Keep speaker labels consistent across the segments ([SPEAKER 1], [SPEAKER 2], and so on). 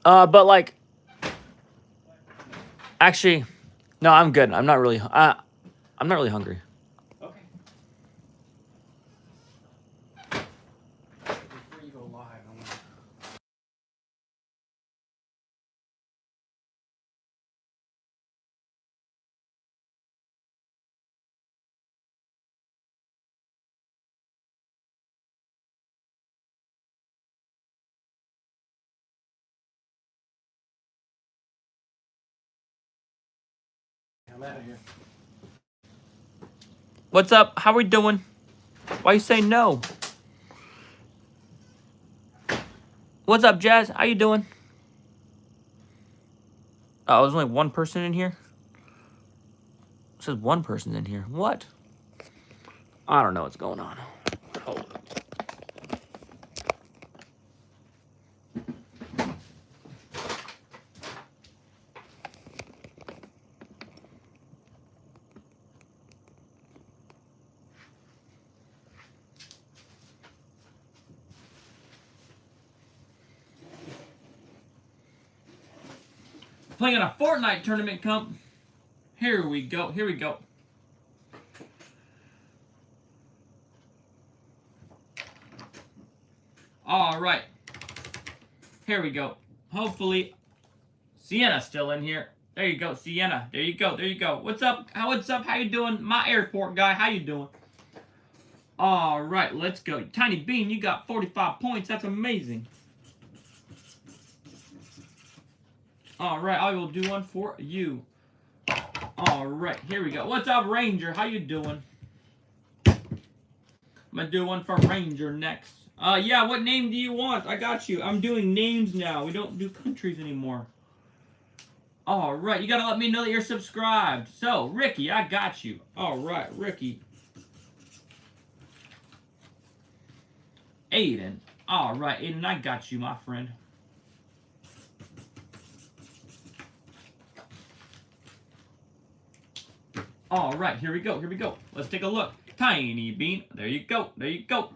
[SPEAKER 1] But like, actually, no, I'm good. I'm not really. I'm not really hungry.
[SPEAKER 2] Okay. Before you go live, I want to. I'm out of here.
[SPEAKER 1] What's up? How we doing? Why you say no? What's up, Jazz? How you doing? Oh, there's only one person in here? It says one person in here. What? I don't know what's going on. Hold on. Playing in a Fortnite tournament, comp. Here we go. Here we go. All right. Here we go. Hopefully, Sienna's still in here. There you go, Sienna. There you go. There you go. What's up? What's up? How you doing? My airport guy. How you doing? All right. Let's go. Tiny Bean, you got 45 points. That's amazing. All right. I will do one for you. All right. Here we go. What's up, Ranger? How you doing? I'm gonna do one for Ranger next. Yeah, what name do you want? I got you. I'm doing names now. We don't do countries anymore. All right, you gotta let me know that you're subscribed. So, Ricky, I got you. All right, Ricky. Aiden. All right, Aiden, I got you, my friend. All right, here we go. Here we go. Let's take a look. Tiny Bean. There you go. There you go.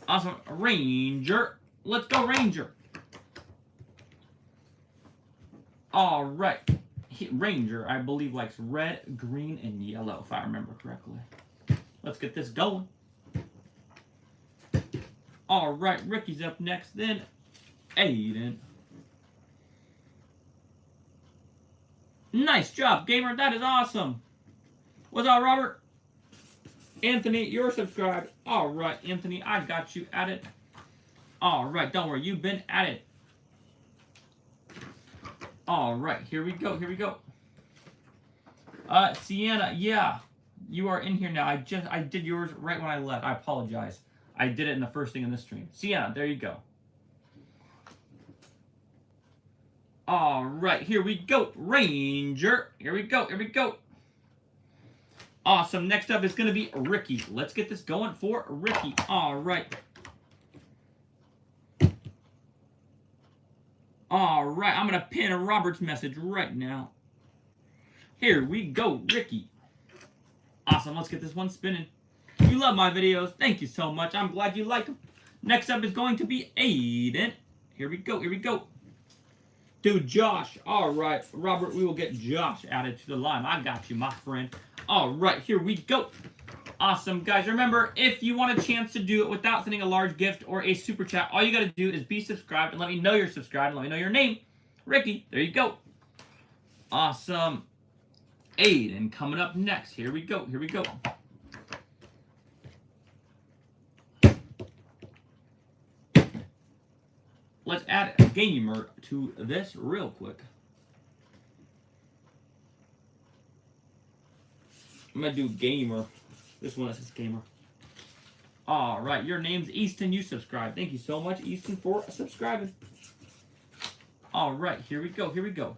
[SPEAKER 1] Awesome. Ranger. Let's go, Ranger. All right. Ranger, I believe, likes red, green, and yellow, if I remember correctly. Let's get this going. All right. Ricky's up next. Then Aiden. Nice job, gamer. That is awesome. What's up, Robert? Anthony, you're subscribed. All right, Anthony, I got you at it. All right, don't worry, you've been at it. All right, here we go. Here we go. Sienna, yeah, you are in here now. I did yours right when I left. I apologize. I did it in the first thing in this stream. Sienna, there you go. All right, here we go. Ranger. Here we go. Here we go. Awesome. Next up is going to be Ricky. Let's get this going for Ricky. All right. All right. I'm going to pin Robert's message right now. Here we go, Ricky. Awesome. Let's get this one spinning. You love my videos. Thank you so much. I'm glad you like them. Next up is going to be Aiden. Here we go. Here we go. Dude, Josh. All right. Robert, we will get Josh added to the line. I got you, my friend. All right, here we go. Awesome, guys. Remember, if you want a chance to do it without sending a large gift or a super chat, all you got to do is be subscribed and let me know you're subscribed and let me know your name. Ricky, there you go. Awesome. Aiden coming up next. Here we go. Here we go. Let's add a gamer to this real quick. I'm going to do gamer. This one says gamer. All right. Your name's Easton. You subscribe. Thank you so much, Easton, for subscribing. All right. Here we go. Here we go.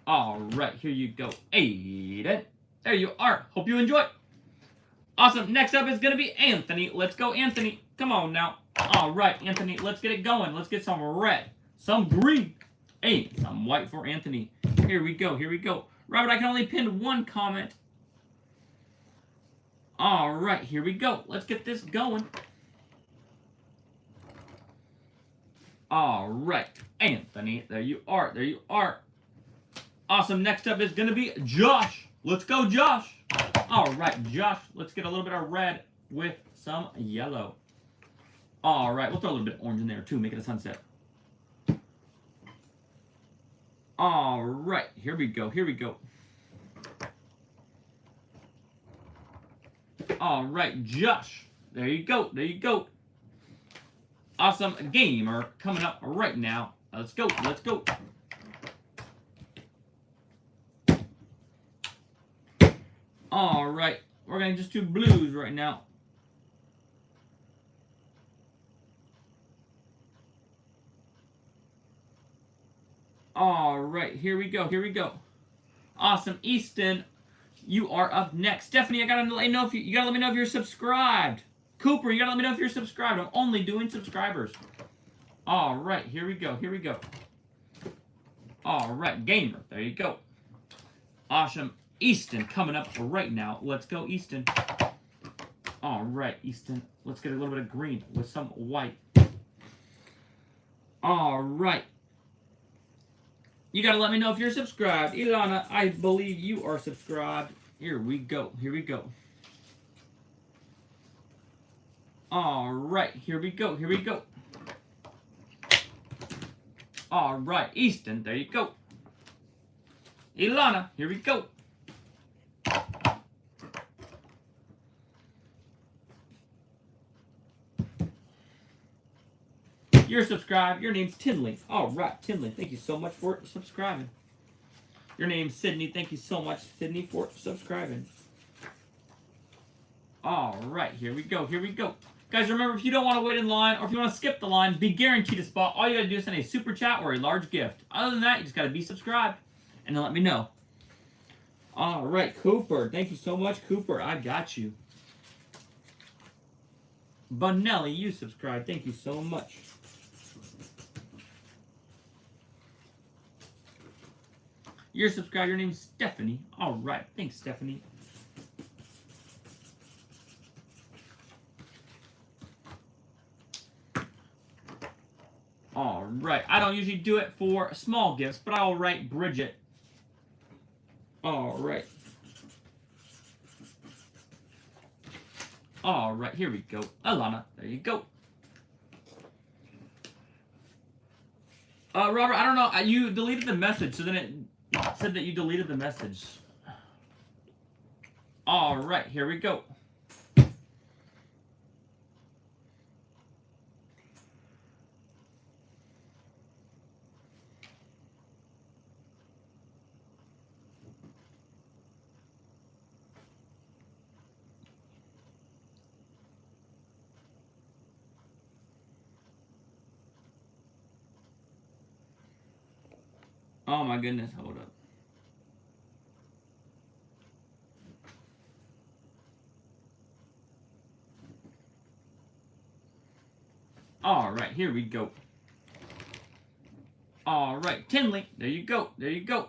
[SPEAKER 1] All right. Here you go. Aiden. There you are. Hope you enjoy. Awesome. Next up is going to be Anthony. Let's go, Anthony. Come on now. All right, Anthony, let's get it going. Let's get some red, some green, and some white for Anthony. Here we go. Here we go. Robert, I can only pin one comment. All right, here we go. Let's get this going. All right, Anthony, there you are. There you are. Awesome. Next up is going to be Josh. Let's go, Josh. All right, Josh, let's get a little bit of red with some yellow. All right, we'll throw a little bit of orange in there too, make it a sunset. All right, here we go. Here we go. All right, Josh. There you go. There you go. Awesome gamer coming up right now. Let's go. Let's go. All right, we're going to just do blues right now. All right, here we go. Here we go. Awesome, Easton. You are up next. Stephanie, I gotta let you know if you gotta let me know if you're subscribed. Cooper, you gotta let me know if you're subscribed. I'm only doing subscribers. All right, here we go. Here we go. All right, gamer. There you go. Awesome, Easton coming up right now. Let's go, Easton. All right, Easton. Let's get a little bit of green with some white. All right. You gotta let me know if you're subscribed. Ilana, I believe you are subscribed. Here we go. Here we go. All right. Here we go. Here we go. All right. Easton, there you go. Ilana, here we go. You're subscribed. Your name's Tinley. All right, Tinley. Thank you so much for subscribing. Your name's Sydney. Thank you so much, Sydney, for subscribing. All right, here we go. Here we go. Guys, remember, if you don't want to wait in line or if you want to skip the line, be guaranteed a spot. All you got to do is send a super chat or a large gift. Other than that, you just got to be subscribed and then let me know. All right, Cooper. Thank you so much, Cooper. I got you. Bonelli, you subscribed. Thank you so much. You're subscribed. Your name's Stephanie. All right. Thanks, Stephanie. All right. I don't usually do it for small gifts, but I'll write Bridget. All right. All right. Here we go. Alana. There you go. Robert, I don't know. You deleted the message, so then it said that you deleted the message. All right, here we go. Oh my goodness, hold up. All right, here we go. All right, Tinley, there you go. There you go.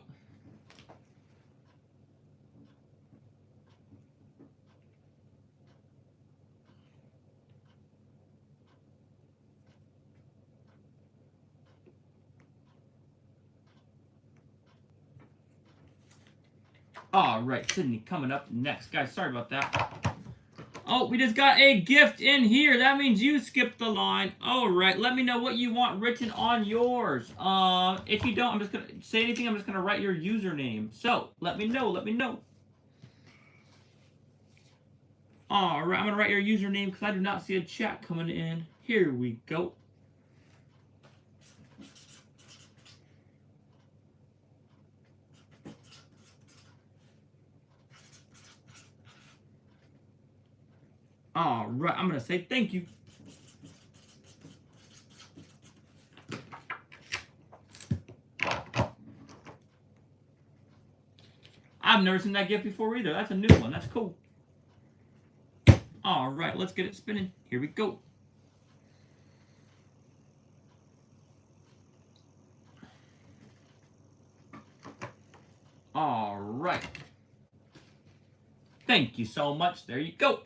[SPEAKER 1] All right, Sydney coming up next. Guys, sorry about that. Oh, we just got a gift in here. That means you skipped the line. All right, let me know what you want written on yours. If you don't, I'm just going to say anything. I'm just going to write your username. So, let me know. Let me know. All right, I'm going to write your username because I do not see a chat coming in. Here we go. All right, I'm going to say thank you. I've never seen that gift before either. That's a new one. That's cool. All right, let's get it spinning. Here we go. All right. Thank you so much. There you go.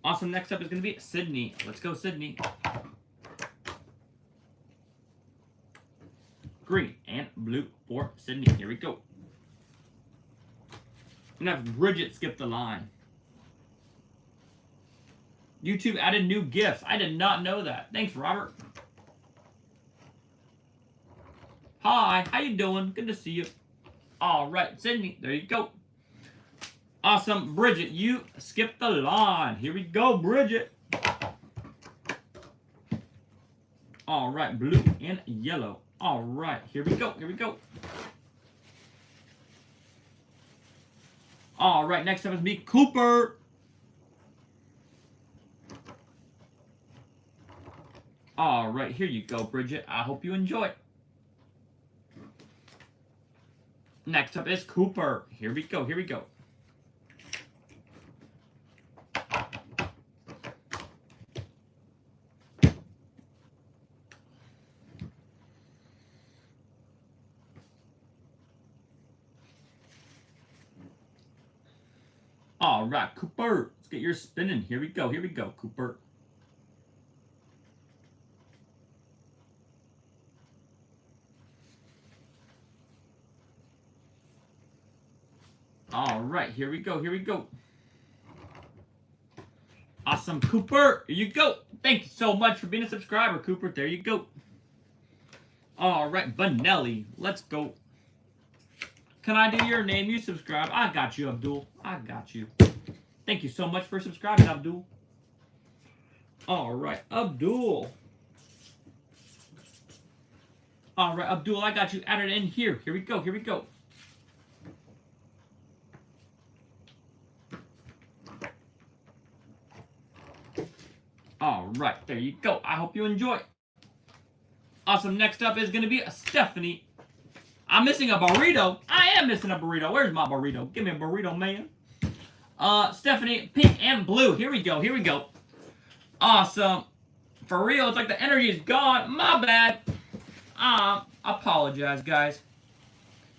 [SPEAKER 1] Awesome. Next up is going to be Sydney. Let's go, Sydney. Green and blue for Sydney. Here we go. And have Bridget skip the line. YouTube added new gifts. I did not know that. Thanks, Robert. Hi, how you doing? Good to see you. All right, Sydney, there you go. Awesome, Bridget, you skipped the line. Here we go, Bridget. All right, blue and yellow. All right, here we go, here we go. All right, next up is me, Cooper. All right, here you go, Bridget. I hope you enjoy. Next up is Cooper. Here we go, here we go. All right, Cooper. Let's get your spinning. Here we go, Cooper. All right, here we go, here we go. Awesome, Cooper. Here you go. Thank you so much for being a subscriber, Cooper. There you go. All right, Vanelli. Let's go. Can I do your name? You subscribe. I got you, Abdul. I got you. Thank you so much for subscribing, Abdul. All right, Abdul. All right, Abdul, I got you added in here. Here we go, here we go. All right, there you go. I hope you enjoy. Awesome. Next up is going to be Stephanie. I'm missing a burrito. I am missing a burrito. Where's my burrito? Give me a burrito, man. Stephanie, pink and blue. Here we go. Here we go. Awesome. For real, it's like the energy is gone. My bad. Apologize, guys.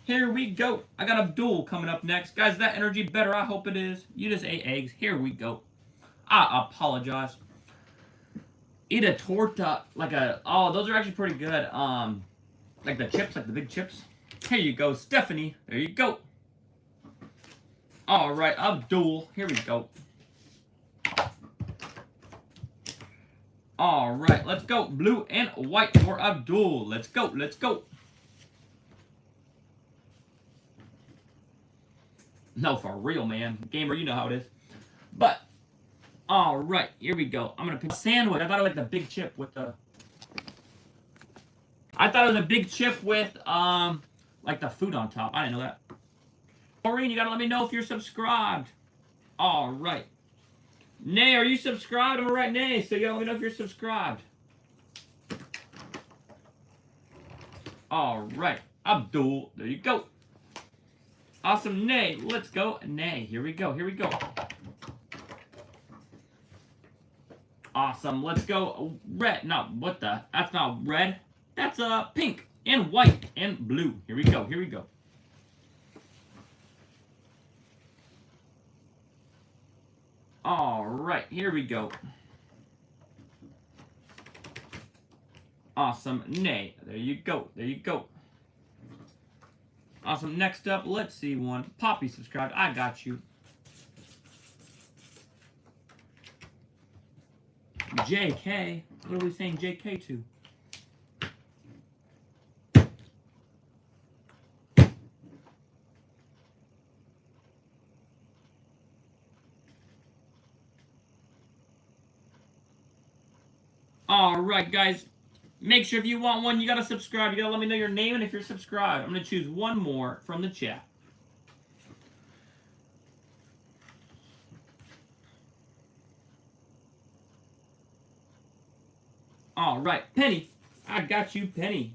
[SPEAKER 1] Here we go. I got Abdul coming up next. Guys, that energy better? I hope it is. You just ate eggs. Here we go. I apologize. Eat a torta, like a, oh, those are actually pretty good. Like the chips, like the big chips. Here you go, Stephanie. There you go. All right, Abdul. Here we go. All right, let's go. Blue and white for Abdul. Let's go, let's go. No, for real, man. Gamer, you know how it is. But, all right, here we go. I'm going to pick a sandwich. I thought it was like the big chip with the... I thought it was a big chip with, like the food on top. I didn't know that. Maureen, you got to let me know if you're subscribed. All right. Nay, are you subscribed? I'm going to write Nay, so you got to let me know if you're subscribed. All right. Abdul, there you go. Awesome, Nay. Let's go. Nay, here we go. Here we go. Awesome. Let's go. Red. No, what the? That's not red. That's pink and white and blue. Here we go. Here we go. All right. Here we go. Awesome. Nay. There you go. There you go. Awesome. Next up, let's see one. Poppy subscribed. I got you. JK. What are we saying JK to? All right, guys. Make sure if you want one, you got to subscribe. You got to let me know your name and if you're subscribed. I'm going to choose one more from the chat. All right, Penny. I got you, Penny.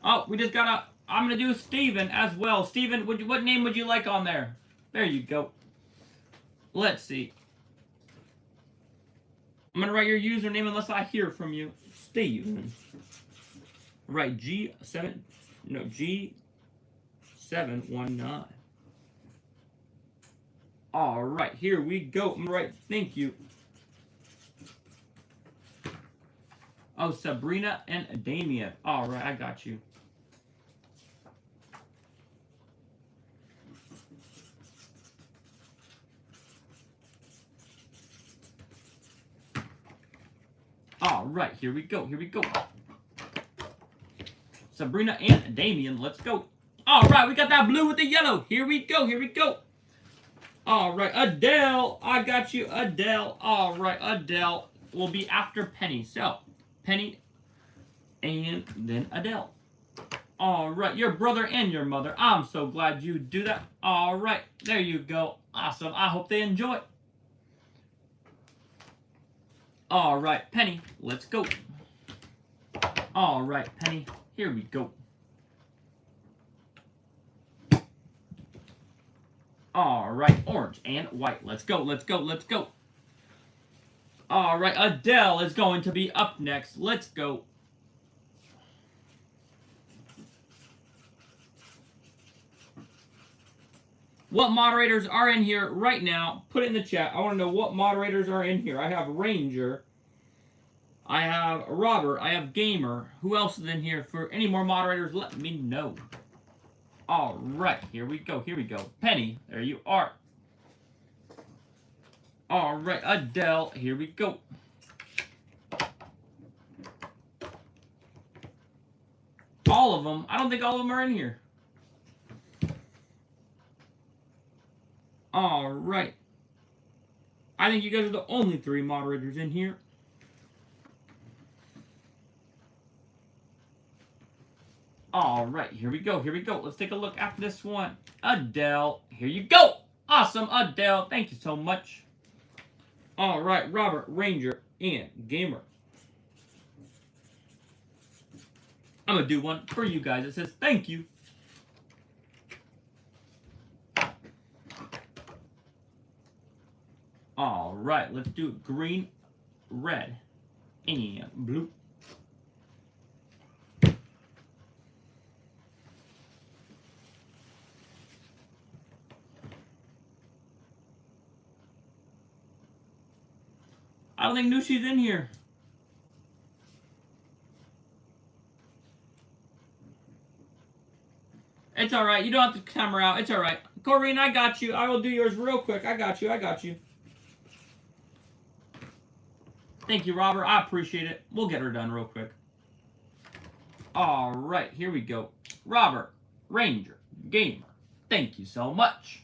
[SPEAKER 1] Oh, we just got a... I'm going to do Steven as well. Steven, what name would you like on there? There you go. Let's see. I'm going to write your username unless I hear from you. Steven. Right, G7... No, G... 719. All right, here we go. Right, thank you. Oh, Sabrina and Damien. All right, I got you. All right, here we go. Here we go. Sabrina and Damien, let's go. All right, we got that blue with the yellow. Here we go. Here we go. All right, Adele, I got you, Adele. All right, Adele will be after Penny. So, Penny and then Adele. All right, your brother and your mother. I'm so glad you do that. All right, there you go. Awesome. I hope they enjoy it. All right, Penny, let's go. All right, Penny, here we go. All right, orange and white. Let's go, let's go, let's go. All right, Adele is going to be up next. Let's go. What moderators are in here right now? Put it in the chat. I want to know what moderators are in here. I have Ranger. I have Robert. I have Gamer. Who else is in here? For any more moderators, let me know. All right, here we go. Here we go. Penny, there you are. All right, Adele, here we go. All of them. I don't think all of them are in here. All right. I think you guys are the only 3 moderators in here. All right, here we go. Here we go. Let's take a look at this one. Adele, here you go. Awesome, Adele. Thank you so much. All right, Robert, Ranger, and Gamer. I'm going to do one for you guys. It says, thank you. All right, let's do green, red, and blue. I don't think Nushi's in here. It's all right. You don't have to camera out. It's all right. Corrine, I got you. I will do yours real quick. I got you. I got you. Thank you, Robert. I appreciate it. We'll get her done real quick. All right. Here we go. Robert, Ranger, Gamer. Thank you so much.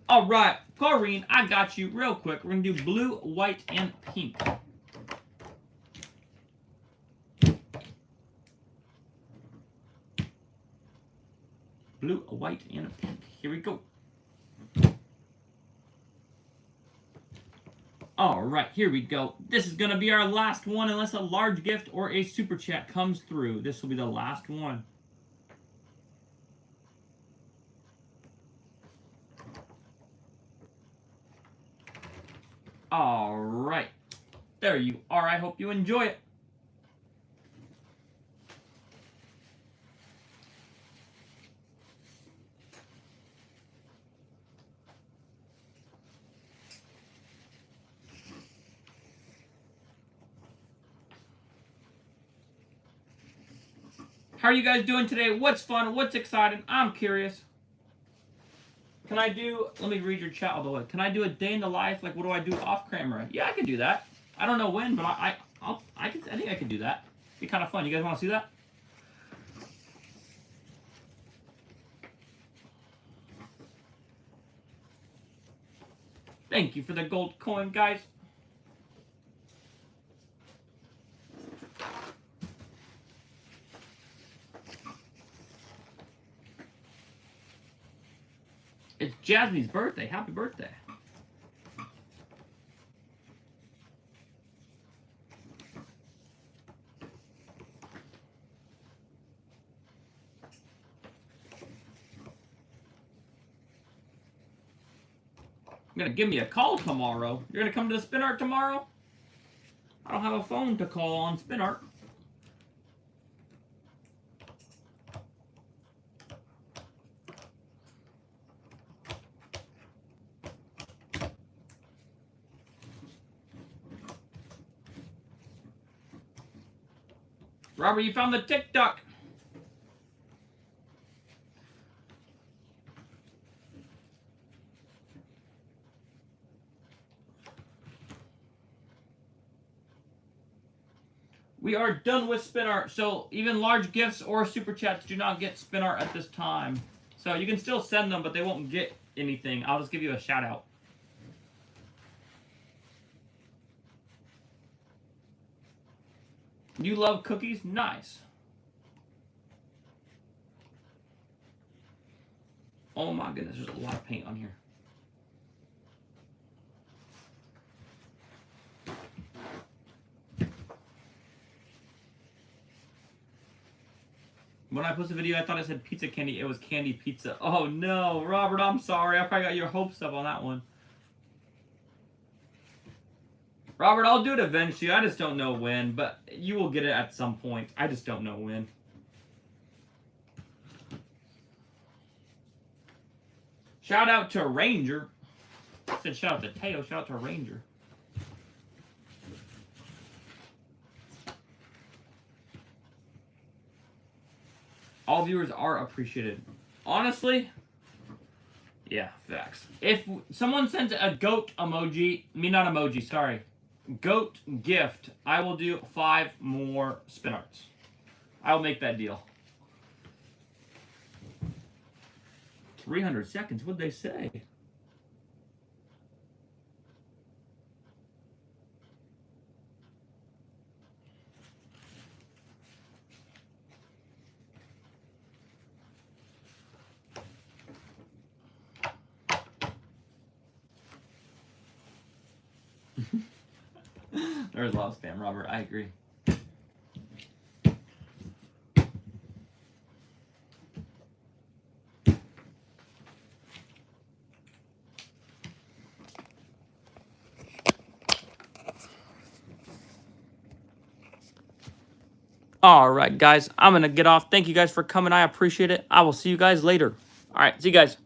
[SPEAKER 1] All right. Corrine, I got you real quick. We're going to do blue, white, and pink. Blue, white, and pink. Here we go. All right, here we go. This is going to be our last one unless a large gift or a super chat comes through. This will be the last one. All right. There you are. I hope you enjoy it. How are you guys doing today? What's fun? What's exciting? I'm curious. Can I do, let me read your chat all the way. Can I do a day in the life? Like, what do I do off camera? Yeah, I can do that. I don't know when, but I think I can do that. It'd be kind of fun. You guys want to see that? Thank you for the gold coin, guys. It's Jasmine's birthday. Happy birthday. You're going to give me a call tomorrow. You're going to come to the Spin Art tomorrow? I don't have a phone to call on Spin Art. Robert, you found the TikTok. We are done with spin art, so even large gifts or super chats do not get spin art at this time. So you can still send them, but they won't get anything. I'll just give you a shout out. You love cookies? Nice. Oh my goodness, there's a lot of paint on here. When I posted the video, I thought it said pizza candy. It was candy pizza. Oh no, Robert, I'm sorry. I probably got your hopes up on that one. Robert, I'll do it eventually. I just don't know when, but you will get it at some point. I just don't know when. Shout out to Ranger. I said shout out to Teo. Shout out to Ranger. All viewers are appreciated. Honestly, yeah, facts. If someone sends a goat emoji, not emoji, sorry, goat gift, I will do 5 more spin arts. I will make that deal. 300 seconds, what'd they say? There's a lot of spam, Robert. I agree. All right, guys. I'm going to get off. Thank you guys for coming. I appreciate it. I will see you guys later. All right. See you guys.